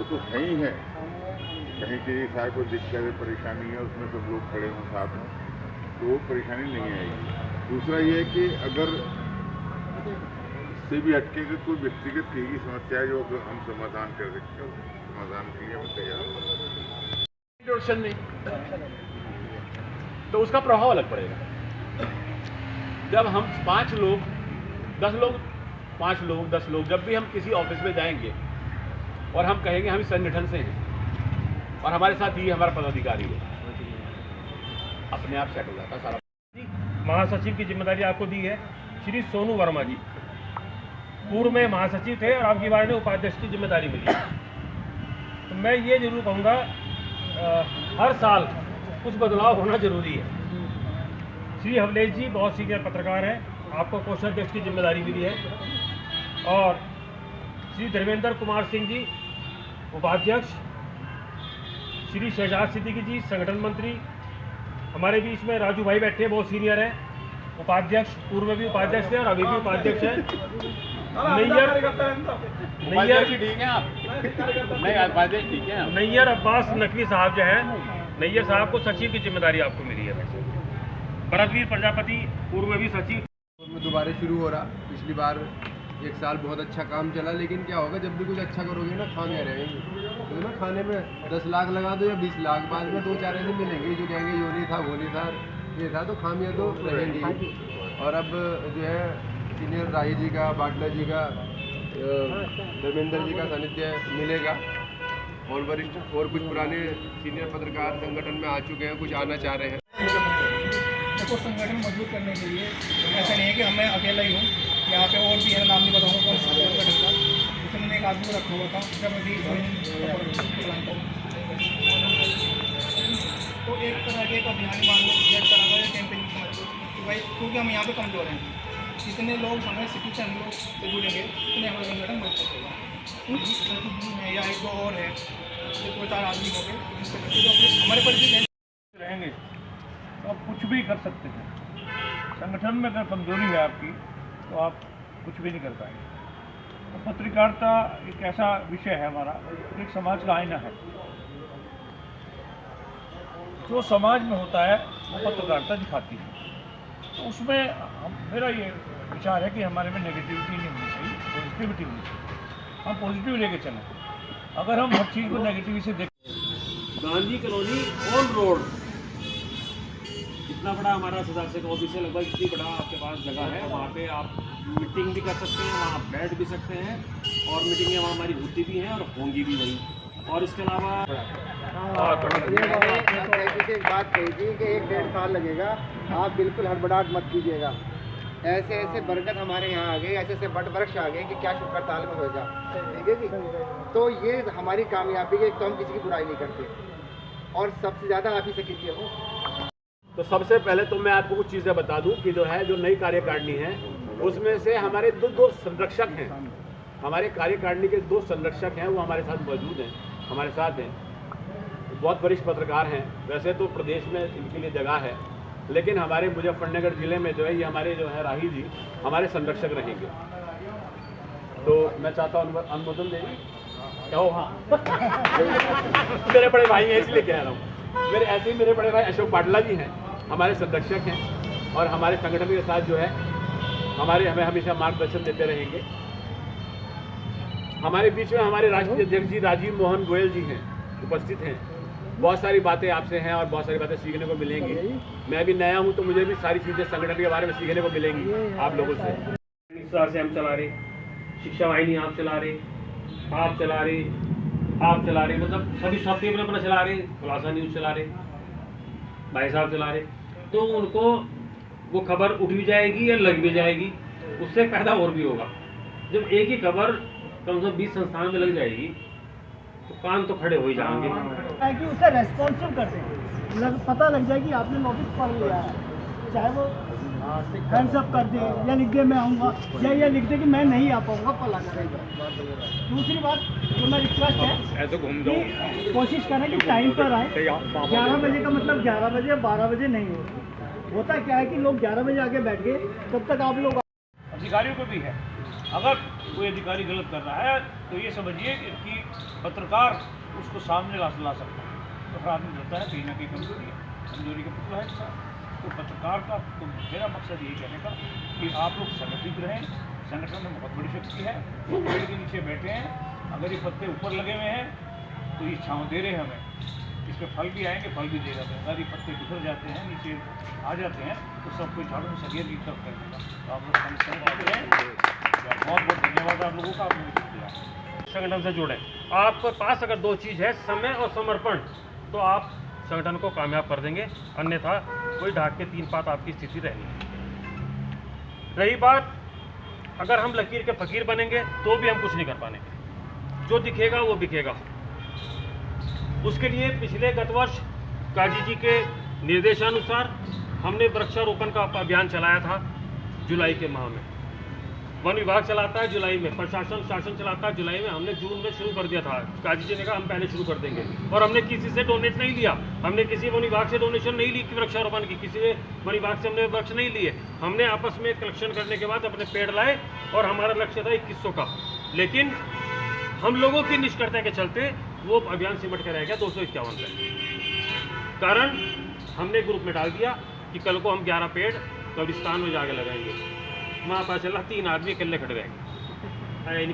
तो है ही है। कहीं किसी साहब को दिक्कत परेशानी है, उसमें सब लोग खड़े हों साथ में, तो वो परेशानी नहीं आएगी। दूसरा ये है कि अगर इससे भी हटके कि कोई व्यक्तिगत की समस्या है जो हम समाधान कर सकते हैं, समाधान के लिए हम तैयार हैं। नहीं तो उसका प्रभाव अलग पड़ेगा। जब हम 5 लोग 10 लोग 5 लोग 10 लोग जब भी हम किसी ऑफिस में जाएंगे और हम कहेंगे हम इस संगठन से हैं और हमारे साथ ये हमारा पदाधिकारी है, अपने आप सेट हो जाता सारा। महासचिव की जिम्मेदारी आपको दी है श्री सोनू वर्मा जी, पूर्व में महासचिव थे और आपकी बार में उपाध्यक्ष की जिम्मेदारी मिली। तो मैं ये जरूर कहूँगा हर साल कुछ बदलाव होना जरूरी है। श्री हवलेश जी बहुत सीनियर पत्रकार हैं, आपको कोषाध्यक्ष की जिम्मेदारी मिली है, और श्री धर्मेंद्र कुमार सिंह जी उपाध्यक्ष, श्री शहजाद सिद्दीकी जी संगठन मंत्री, हमारे बीच में राजू भाई बैठे हैं, बहुत सीनियर हैं, उपाध्यक्ष, पूर्व में भी उपाध्यक्ष थे और अभी भी उपाध्यक्ष हैं। नैयर अब्बास नकवी साहब जो हैं, नैयर साहब को सचिव की जिम्मेदारी आपको मिली है। भरतवीर प्रजापति पूर्व में भी सचिव। दोबारा शुरू हो रहा, पिछली बार 1 साल बहुत अच्छा काम चला, लेकिन क्या होगा जब भी कुछ अच्छा करोगे ना खामियां रहेंगी। तो ना खाने में 10 लाख लगा दो या 20 लाख, बाद में 2-4 ऐसे मिलेंगे जो कहेंगे यो नहीं था, वो नहीं था, ये था, तो खामियां तो रहेंगी। और अब जो है सीनियर राही जी का, बाटला जी का, धर्मेंद्र जी का सानिध्य मिलेगा, और वरिष्ठ और कुछ पुराने सीनियर पत्रकार संगठन में आ चुके हैं, कुछ आना चाह रहे हैं। देखो, संगठन मजबूत करने के लिए ऐसा नहीं है कि मैं अकेला ही हूँ, यहाँ पे और भी है, नाम नहीं बताऊँगा कौन सा संगठन का, जिसमें मैंने एक आदमी को रखा हुआ था जब अभी तो एक तरह के एक अभियान मान लो जेट तरह का कैंपेनिंग समझ लो कि भाई क्योंकि हम यहाँ पे कमजोर हैं, जितने लोग हमें सिटी से हम लोग से जुड़ेंगे उतने हमारा संगठन मजबूत होगा। या 1-2 और है, 2-4 आदमी हो गए हमारे परिचय रहेंगे तो आप कुछ भी कर सकते हैं। संगठन में अगर कमजोरी है आपकी तो आप कुछ भी नहीं कर पाएंगे। तो पत्रकारिता एक ऐसा विषय है हमारा, एक समाज का आईना है। जो समाज में होता है वो पत्रकारिता दिखाती है। तो उसमें मेरा ये विचार है कि हमारे में नेगेटिविटी नहीं होनी चाहिए, पॉजिटिविटी होनी चाहिए। हम पॉजिटिव लेके चलें। अगर हम हर चीज़ को नेगेटिव से देखें, गांधी कॉलोनी ऑन रोड, इतना बड़ा हमारा सदस्य का ऑफिस है, लगभग इतनी बड़ा आपके पास जगह है, वहाँ पे आप मीटिंग भी कर सकते हैं, वहाँ बैठ भी सकते हैं, और मीटिंगें वहाँ हमारी होती भी हैं और होंगी भी वहीं। और इसके अलावा एक बात कही थी कि 1-1.5 साल लगेगा, आप बिल्कुल हड़बड़ाहट मत कीजिएगा। ऐसे ऐसे बरगद हमारे यहाँ आ गए, ऐसे ऐसे बट वृक्ष आ गए कि क्या शुक्र ताल में होगा, ठीक है जी। तो ये हमारी कामयाबी है, तो हम किसी की बुराई नहीं करते, और सबसे ज़्यादा आप ही से कीजिए हो। तो सबसे पहले तो मैं आपको कुछ चीज़ें बता दूं कि जो है जो नई कार्यकारिणी है उसमें से हमारे दो संरक्षक हैं, हमारे कार्यकारिणी के 2 संरक्षक हैं, वो हमारे साथ मौजूद हैं, हमारे साथ हैं। बहुत वरिष्ठ पत्रकार हैं, वैसे तो प्रदेश में इनके लिए जगह है, लेकिन हमारे मुजफ्फरनगर ज़िले में जो है ये हमारे जो है राही जी हमारे संरक्षक रहेंगे। तो मैं चाहता हूँ अनुमोदन देंगे क्या हो? हाँ मेरे बड़े भाई हैं इसलिए कह रहा हूँ। मेरे ऐसे ही मेरे बड़े भाई अशोक बाटला जी हैं, हमारे संरक्षक हैं, और हमारे संगठन के साथ जो है हमें हमेशा मार्गदर्शन देते रहेंगे। हमारे बीच में हमारे राष्ट्रीय अध्यक्ष जी राजीव मोहन गोयल जी हैं, उपस्थित हैं। बहुत सारी बातें आपसे हैं और बहुत सारी बातें सीखने को मिलेंगी। मैं भी नया हूं तो मुझे भी सारी चीज़ें संगठन के बारे में सीखने को मिलेंगी आप लोगों से। इस तरह से हम चला रहे, शिक्षा वाहिनी आप चला रहे, आप चला रहे, मतलब सभी सब टेबल अपना चला रहे, खुलासा न्यूज़ चला रहे, भाई साहब चला रहे, तो उनको वो खबर उठ भी जाएगी या लग भी जाएगी, उससे फायदा और भी होगा। जब एक ही खबर कम से कम 20 संस्थान में लग जाएगी तो कान तो खड़े हो ही जाएंगे। कि उसे रेस्पॉन्सिव कर दें, पता लग जाए कि आपने नोटिस पढ़ लिया है, चाहे वो हैंड्स अप कर दे या लिख दे मैं आऊँगा, या ये लिख दे कि मैं नहीं आ पाऊँगा फलाना रहेगा। दूसरी बात जो मैं रिक्वेस्ट है कि कोशिश करें कि टाइम पर आए। 11 बजे का मतलब 11 बजे या 12 बजे नहीं होता क्या है कि लोग 11 बजे आके बैठ गए, तब तक आप लोग। अधिकारियों को भी है, अगर कोई अधिकारी गलत कर रहा है तो ये समझिए कि पत्रकार उसको सामने ला सकता है, तो फिर आदमी रहता है कहीं ना कहीं कमजोरी है, कमजोरी का पुतला है इंसान। तो पत्रकार का तो मेरा मकसद यही कहने का कि आप लोग संगठित रहें, संगठन में बहुत बड़ी शक्ति है, वो पेड़ के नीचे बैठे हैं, अगर ये पत्ते ऊपर लगे हुए हैं तो ये छाँव दे रहे हैं हमें, इस पर फल भी आएंगे, फल भी देगा। अगर ये पत्ते बिखर जाते हैं, नीचे आ जाते हैं, तो सब कोई झाड़ू में सगेर की तरफ करेगा। तो आप लोग संगठन हैं, बहुत बहुत धन्यवाद आप लोगों का, आपने मुझे दिया। संगठन से जुड़े। आपके पास अगर दो चीज़ है, समय और समर्पण, तो आप संगठन को कामयाब कर देंगे, अन्यथा कोई ढाक के तीन पात आपकी स्थिति रहेगी। रही बात, अगर हम लकीर के फकीर बनेंगे तो भी हम कुछ नहीं कर पाएंगे, जो दिखेगा वो बिकेगा। उसके लिए पिछले गत वर्ष काजी जी के निर्देशानुसार हमने वृक्षारोपण का अभियान चलाया था। जुलाई के माह में वन विभाग चलाता है, जुलाई में प्रशासन शासन चलाता है, जुलाई में हमने जून में शुरू कर दिया था। काजी जी ने कहा हम पहले शुरू कर देंगे, और हमने किसी से डोनेट नहीं लिया, हमने किसी वन विभाग से डोनेशन नहीं ली कि वृक्षारोपण की, किसी वन विभाग से हमने वृक्ष नहीं लिए। हमने आपस में कलेक्शन करने के बाद अपने पेड़ लाए, और हमारा लक्ष्य था 2100 का, लेकिन हम लोगों की निष्क्रियता के चलते वो अभियान सिमट के रह गया 251 पे। कारण हमने ग्रुप में डाल दिया कि कल को हम 11 पेड़ कब्रिस्तान में जाके लगाएंगे। वहाँ पता चला 3 आदमी अकेले खड़े रहेंगे।